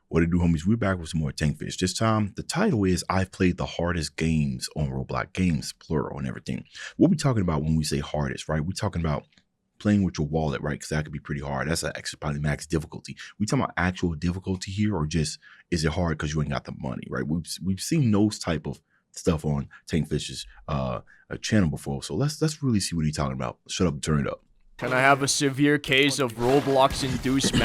What it do, homies? We're back with some more Tankfish. This time, the title is I've played the hardest games on Roblox. Games, plural, and everything. What we talking about when we say hardest, right? We're talking about playing with your wallet, right? Because that could be pretty hard. That's actually probably max difficulty. We talking about actual difficulty here, or just is it hard because you ain't got the money, right? We've seen those type of stuff on Tankfish's channel before. So let's really see what he's talking about. Shut up and turn it up. Can I have a severe case of Roblox induced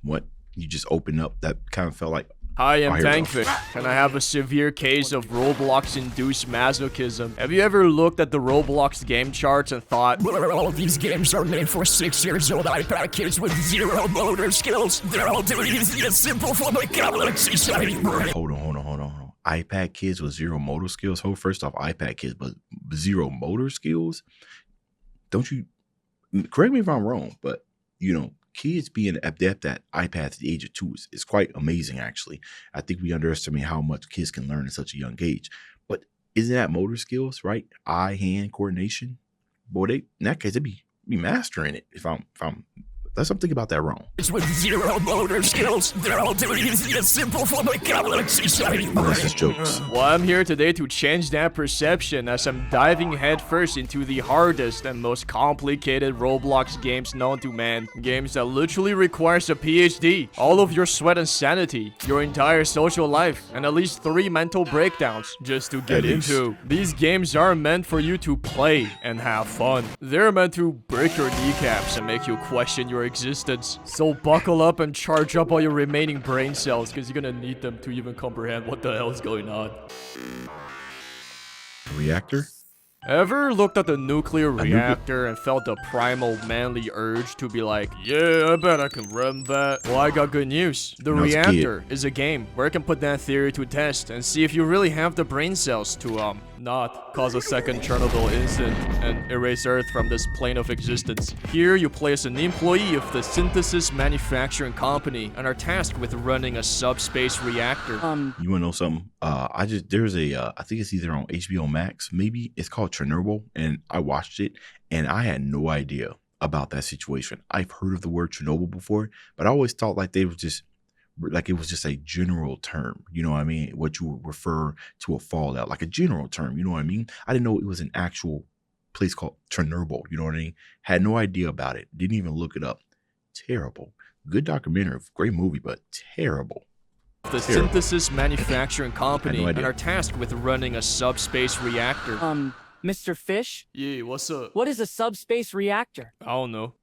What? You just opened up. That kind of felt like. Hi, I'm Tankfish. Can I have a severe case of Roblox-induced masochism? Have you ever looked at the Roblox game charts and thought, well, all of these games are made for 6-year-old iPad kids with 0 motor skills. They're all doing it simple for my galaxy shiny brain. Hold on. iPad kids with 0 motor skills? First off, iPad kids, but 0 motor skills? Don't you... Correct me if I'm wrong, but, you know, kids being adept at iPads at the age of 2 is quite amazing, actually. I think we underestimate how much kids can learn at such a young age. But isn't that motor skills, right? Eye-hand coordination? Boy, in that case, they'd be mastering it if I'm unless I'm thinking about that wrong. It's with 0 motor skills. They're all doing it simple for my galaxy shiny brain. That's just jokes. well, I'm here today to change that perception as I'm diving headfirst into the hardest and most complicated Roblox games known to man. Games that literally requires a PhD, all of your sweat and sanity, your entire social life, and at least 3 mental breakdowns just to get into. These games are meant for you to play and have fun. They're meant to break your kneecaps and make you question your existence. So buckle up and charge up all your remaining brain cells, because you're gonna need them to even comprehend what the hell is going on. Reactor? Ever looked at the nuclear reactor and felt the primal manly urge to be like, yeah, I bet I can run that? Well, I got good news. The reactor is a game where I can put that theory to test and see if you really have the brain cells to, not cause a second Chernobyl incident and erase Earth from this plane of existence. Here, you play as an employee of the synthesis manufacturing company and are tasked with running a subspace reactor. You wanna know something? There's a I think it's either on HBO Max, maybe. It's called Chernobyl, and I watched it, and I had no idea about that situation. I've heard of the word Chernobyl before, but I always thought like it was just a general term, you know what I mean? What you would refer to a fallout, like a general term, you know what I mean? I didn't know it was an actual place called Chernobyl, you know what I mean? Had no idea about it. Didn't even look it up. Terrible. Good documentary, great movie, but terrible. The synthesis manufacturing company and are tasked with running a subspace reactor. Mr. Fish? Yeah, what's up? What is a subspace reactor? I don't know.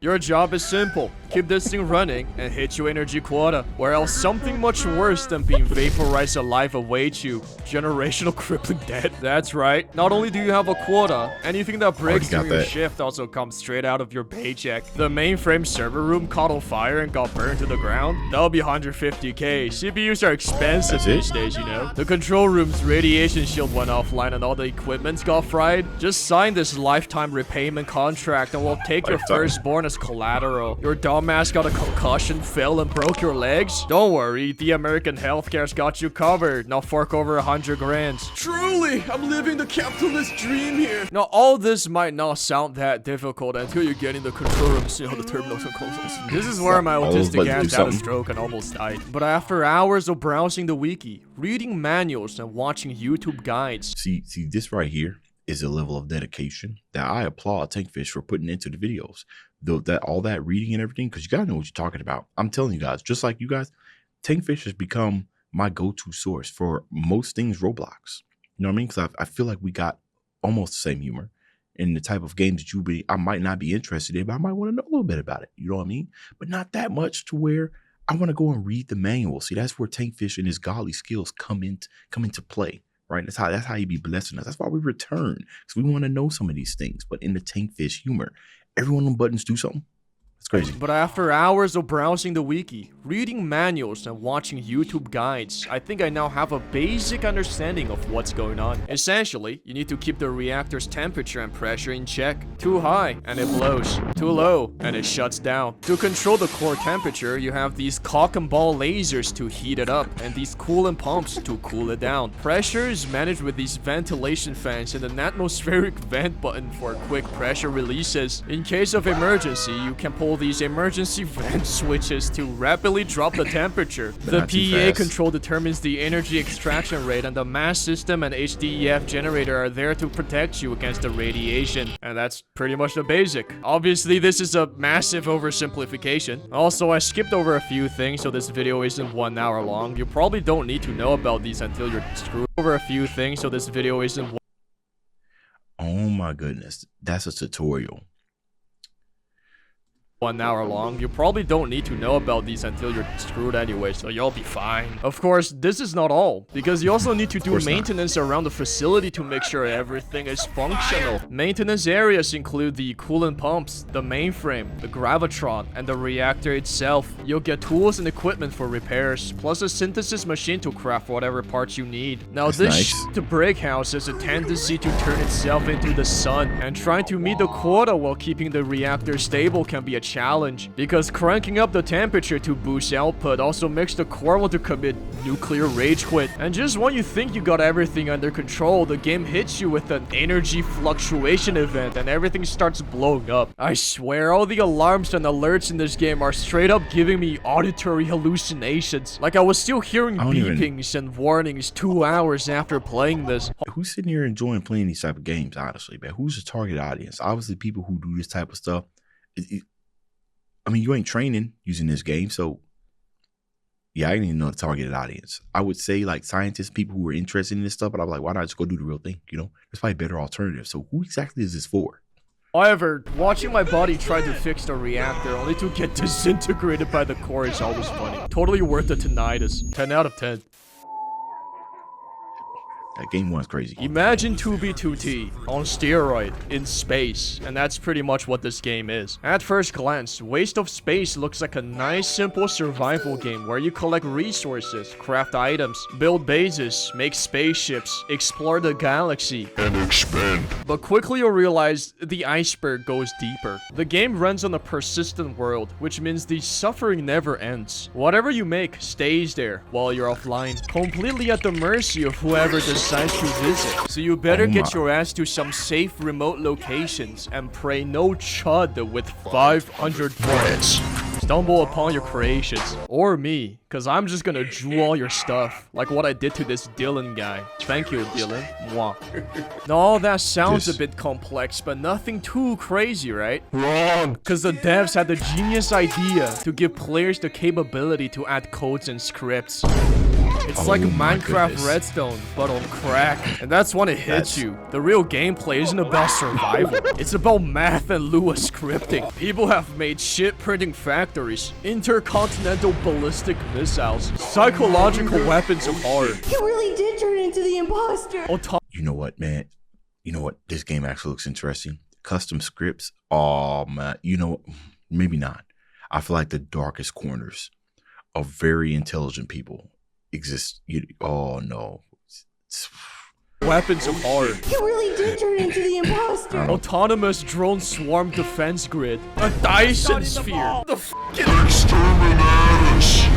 Your job is simple. Keep this thing running and hit your energy quota, or else something much worse than being vaporized alive awaits you. Generational crippling death. That's right. Not only do you have a quota, anything that breaks during your shift also comes straight out of your paycheck. The mainframe server room caught on fire and got burned to the ground? That'll be 150k. CPUs are expensive these days, you know. The control room's radiation shield went offline and all the equipment got fried. Just sign this lifetime repayment contract and we'll take your firstborn as collateral. Your dumbass got a concussion, fell and broke your legs? Don't worry, the American healthcare's got you covered. Now fork over 100 grand. Truly, I'm living the capitalist dream here. Now all this might not sound that difficult until you get in the control room and see how the terminals are closed. This is where my autistic ass had a stroke and almost died. But after hours of browsing the wiki, reading manuals and watching YouTube guides. See this right here is a level of dedication that I applaud Tankfish for putting into the videos. All that reading and everything, because you gotta know what you're talking about. I'm telling you guys, just like you guys, Tankfish has become my go-to source for most things Roblox. You know what I mean? Because I feel like we got almost the same humor in the type of games that I might not be interested in, but I might want to know a little bit about it. You know what I mean? But not that much to where I want to go and read the manual. See, that's where Tankfish and his godly skills come into play. Right? That's how he be blessing us. That's why we return, because we want to know some of these things. But in the Tankfish humor, every one of them buttons do something. It's crazy. But after hours of browsing the wiki, reading manuals, and watching YouTube guides, I think I now have a basic understanding of what's going on. Essentially, you need to keep the reactor's temperature and pressure in check. Too high, and it blows. Too low, and it shuts down. To control the core temperature, you have these cock and ball lasers to heat it up, and these coolant pumps to cool it down. Pressure is managed with these ventilation fans and an atmospheric vent button for quick pressure releases. In case of emergency, you can pull control these emergency vent switches to rapidly drop the temperature. The not too PEA fast. control determines the energy extraction rate, and the mass system and HDEF generator are there to protect you against the radiation. And that's pretty much the basic. Obviously, this is a massive oversimplification. Also, I skipped over a few things, so this video isn't 1 hour long. You probably don't need to know about these until you're screwed over a few things, so this video isn't. Oh my goodness, that's a tutorial. 1 hour long. You probably don't need to know about these until you're screwed anyway, so you'll be fine. Of course, this is not all, because you also need to do maintenance around the facility to make sure everything is functional. Maintenance areas include the coolant pumps, the mainframe, the gravitron, and the reactor itself. You'll get tools and equipment for repairs, plus a synthesis machine to craft whatever parts you need. Now, That's this nice. to break house has a tendency to turn itself into the sun, and trying to meet the quota while keeping the reactor stable can be a challenge, because cranking up the temperature to boost output also makes the core want to commit nuclear rage quit. And just when you think you got everything under control, the game hits you with an energy fluctuation event and everything starts blowing up. I swear, all the alarms and alerts in this game are straight up giving me auditory hallucinations. Like I was still hearing beepings and warnings 2 hours after playing this. Who's sitting here enjoying playing these type of games, honestly, man? Who's the target audience? Obviously, people who do this type of stuff. I mean, you ain't training using this game, so yeah, I didn't even know the targeted audience. I would say like scientists, people who are interested in this stuff, but I'm like, why not just go do the real thing? You know, there's probably better alternatives. So who exactly is this for? However, watching my body try to fix the reactor only to get disintegrated by the core is always funny. Totally worth the tinnitus. 10 out of 10. That game one's crazy. Imagine 2B2T on steroid in space, and that's pretty much what this game is. At first glance, Waste of Space looks like a nice simple survival game where you collect resources, craft items, build bases, make spaceships, explore the galaxy, And expand. but quickly you'll realize the iceberg goes deeper. The game runs on a persistent world, which means the suffering never ends. Whatever you make stays there while you're offline, completely at the mercy of whoever decides to visit. So you better get your ass to some safe remote locations and pray no chud with 500 points stumble upon your creations. Or me, cause I'm just gonna drew all your stuff, like what I did to this Dylan guy. Thank you, Dylan. Mwah. Now all that sounds a bit complex, but nothing too crazy, right? Wrong. Cause the devs had the genius idea to give players the capability to add codes and scripts. It's like Minecraft Redstone, but on crack. And that's when it hits you. The real gameplay isn't about survival. It's about math and Lua scripting. People have made shit printing factories, intercontinental ballistic missiles, psychological weapons of horror. You really did turn into the imposter. You know what, man? You know what? This game actually looks interesting. Custom scripts. Oh, man. You know what? Maybe not. I feel like the darkest corners of very intelligent people exist. Oh, no. Weapons of horror. You really did turn into the imposter. Autonomous drone swarm defense grid. A Dyson sphere. The f***ing Exterminatus.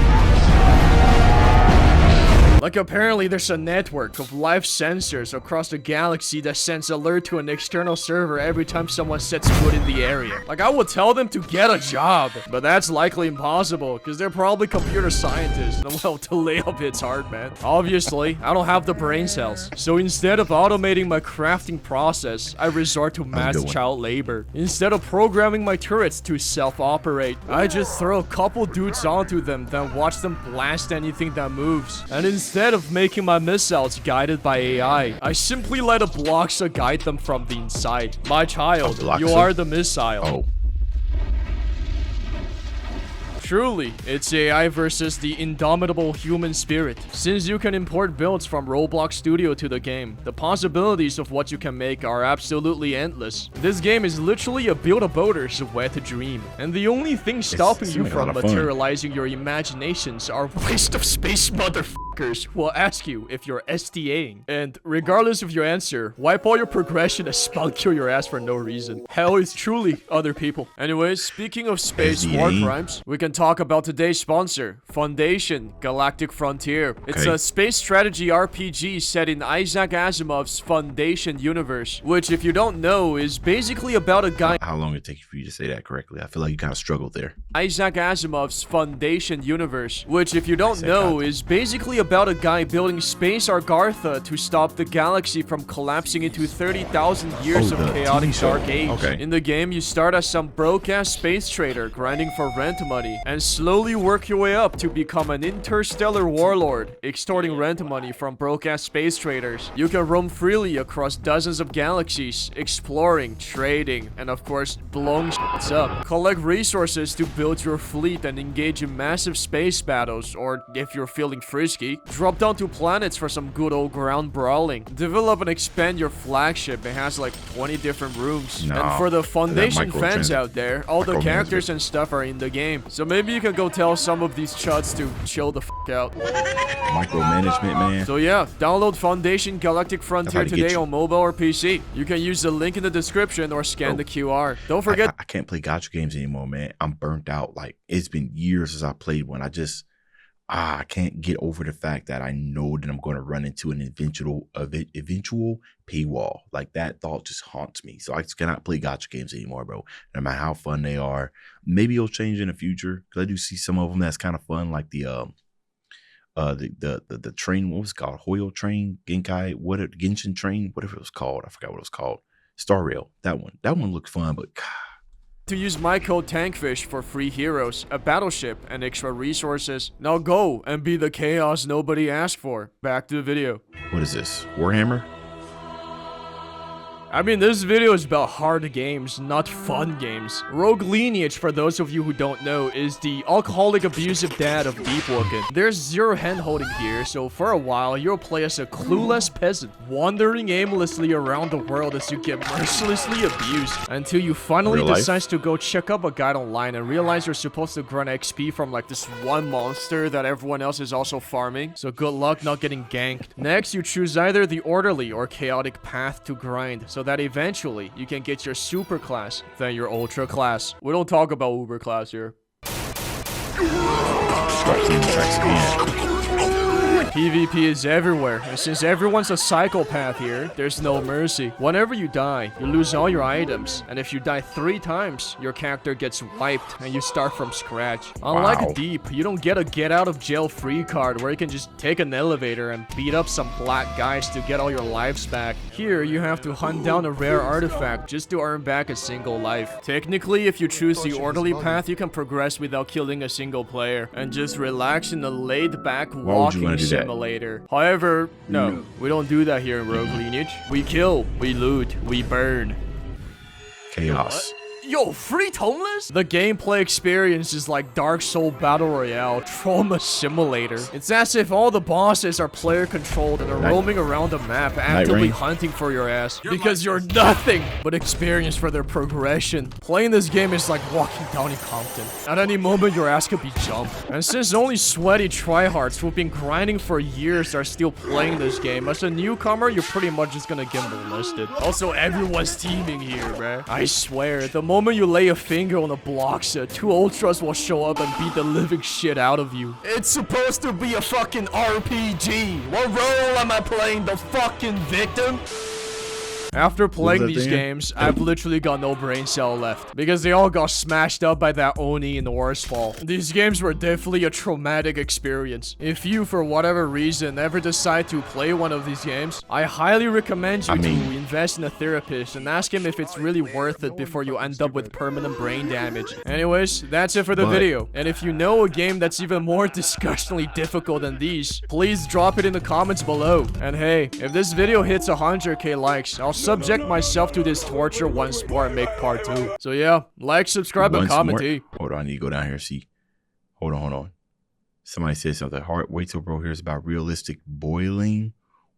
Like apparently there's a network of live sensors across the galaxy that sends alert to an external server every time someone sets foot in the area. Like I would tell them to get a job, but that's likely impossible because they're probably computer scientists. And well, the layup hits hard, man. Obviously, I don't have the brain cells. So instead of automating my crafting process, I resort to mass child labor. Instead of programming my turrets to self-operate, I just throw a couple dudes onto them, then watch them blast anything that moves. And instead of making my missiles guided by AI, I simply let a Bloxa guide them from the inside. My child, you are the missile. Oh. Truly, it's AI versus the indomitable human spirit. Since you can import builds from Roblox Studio to the game, the possibilities of what you can make are absolutely endless. This game is literally a build-a-boater's wet dream, and the only thing stopping you from materializing your imaginations are Waste of Space motherfucker. motherfuckers will ask you if you're SDAing. And regardless of your answer, wipe all your progression and spunk kill your ass for no reason. Hell is truly other people. Anyways, speaking of space war SDAing? crimes, we can talk about today's sponsor, Foundation Galactic Frontier. It's Okay. a space strategy RPG set in Isaac Asimov's Foundation universe, which if you don't know is basically about a guy. How long it take for you to say that correctly? I feel like you kind of struggled there. Isaac Asimov's Foundation universe, which if you don't Isaac know Asimov. is basically about a guy building Space Argartha to stop the galaxy from collapsing into 30,000 years Oh, of the chaotic TV show. dark age. Okay. In the game, you start as some broke-ass space trader grinding for rent money and slowly work your way up to become an interstellar warlord, extorting rent money from broke-ass space traders. You can roam freely across dozens of galaxies, exploring, trading, and of course, blowing shit up. Collect resources to build your fleet and engage in massive space battles, or if you're feeling frisky, drop down to planets for some good old ground brawling. Develop and expand your flagship. It has like 20 different rooms. And Nah, for the that Foundation fans microtrans- out there, all the micromanagement. characters and stuff are in the game. So maybe you can go tell some of these chuds to chill the f out. Micromanagement, man. So yeah, download Foundation Galactic Frontier That's how to get today you. on mobile or PC. You can use the link in the description or scan Bro, the QR. Don't I forget. can't play gacha games anymore, man. I'm burnt out. Like, it's been years since I played one. I can't get over the fact that I know that I'm going to run into an eventual paywall. Like, that thought just haunts me. So I just cannot play gacha games anymore, bro. No matter how fun they are. Maybe it'll change in the future, because I do see some of them that's kind of fun, like the train. What was it called? Hoyo Train, Genkai, Genshin Train, whatever it was called. I forgot what it was called. Star Rail. That one looked fun, but To use my code TANKFISH for free heroes, a battleship, and extra resources. Now go and be the chaos nobody asked for. Back to the video. what is this? Warhammer? I mean, this video is about hard games, not fun games. Rogue Lineage, for those of you who don't know, is the alcoholic abusive dad of Deepwoken. There's zero hand-holding here, so for a while, you'll play as a clueless peasant, wandering aimlessly around the world as you get mercilessly abused, until you finally Real life? decide to go check up a guide online and realize you're supposed to grunt XP from like this one monster that everyone else is also farming, so good luck not getting ganked. Next, you choose either the orderly or chaotic path to grind, so that eventually you can get your super class, then your ultra class. We don't talk about uber class here. Start seeing the tracks again. PvP is everywhere, and since everyone's a psychopath here, there's no mercy. Whenever you die, you lose all your items, and if you die 3 times, your character gets wiped, and you start from scratch. Unlike Wow. Deep, you don't get a get out of jail free card where you can just take an elevator and beat up some black guys to get all your lives back. Here, you have to hunt down a rare artifact just to earn back a single life. Technically, if you choose the orderly path, you can progress without killing a single player, and just relax in a laid-back would you walking wanna do that? simulator. However, no, we don't do that here in Rogue Lineage. We kill, we loot, we burn. Chaos. Yo, free toneless? The gameplay experience is like Dark Soul Battle Royale, Trauma Simulator. It's as if all the bosses are player controlled and are roaming around the map actively Rain. hunting for your ass. Because you're nothing but experience for their progression. Playing this game is like walking down in Compton. At any moment, your ass could be jumped. And since only sweaty tryhards who've been grinding for years are still playing this game, as a newcomer, you're pretty much just gonna get molested. Also, everyone's teaming here, bruh. I swear, the moment you lay a finger on a block set, 2 ultras will show up and beat the living shit out of you. It's supposed to be a fucking RPG. What role am I playing? The fucking victim? After playing that these thing? games, I've literally got no brain cell left because they all got smashed up by that Oni in Orsfall. These games were definitely a traumatic experience. If you, for whatever reason, ever decide to play one of these games, I highly recommend you to invest in a therapist and ask him if it's really worth it before you end up with permanent brain damage. Anyways, that's it for the video. And if you know a game that's even more disgustingly difficult than these, please drop it in the comments below. And hey, if this video hits 100k likes, I'll subject myself to this torture once more and make part 2. So yeah, like, subscribe, and Once comment. more- T. Hold on, I need to go down here and see. Hold on. Somebody said something. Wait till bro hears about realistic boiling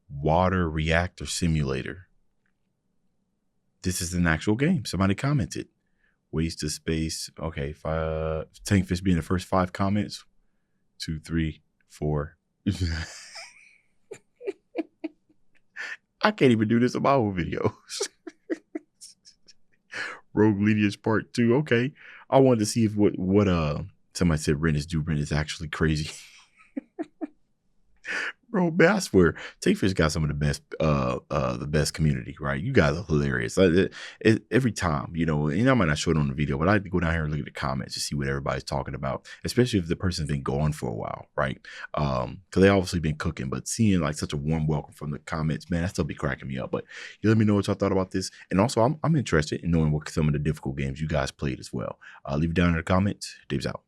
water reactor simulator. This is an actual game. Somebody commented. Waste of space. Okay, Tankfish being the first 5 comments. 2, 3, 4. I can't even do this in my own videos. Rogue Lineage Part 2. Okay. I wanted to see if what somebody said Ren is actually crazy. Bro, man, I swear, Takefish got some of the best community, right? You guys are hilarious. Every time, and I might not show it on the video, but I go down here and look at the comments to see what everybody's talking about, especially if the person's been gone for a while, right? Because they obviously been cooking, but seeing like such a warm welcome from the comments, man, that still be cracking me up. But you let me know what y'all thought about this, and also I'm interested in knowing what some of the difficult games you guys played as well. Leave it down in the comments. Dave's out.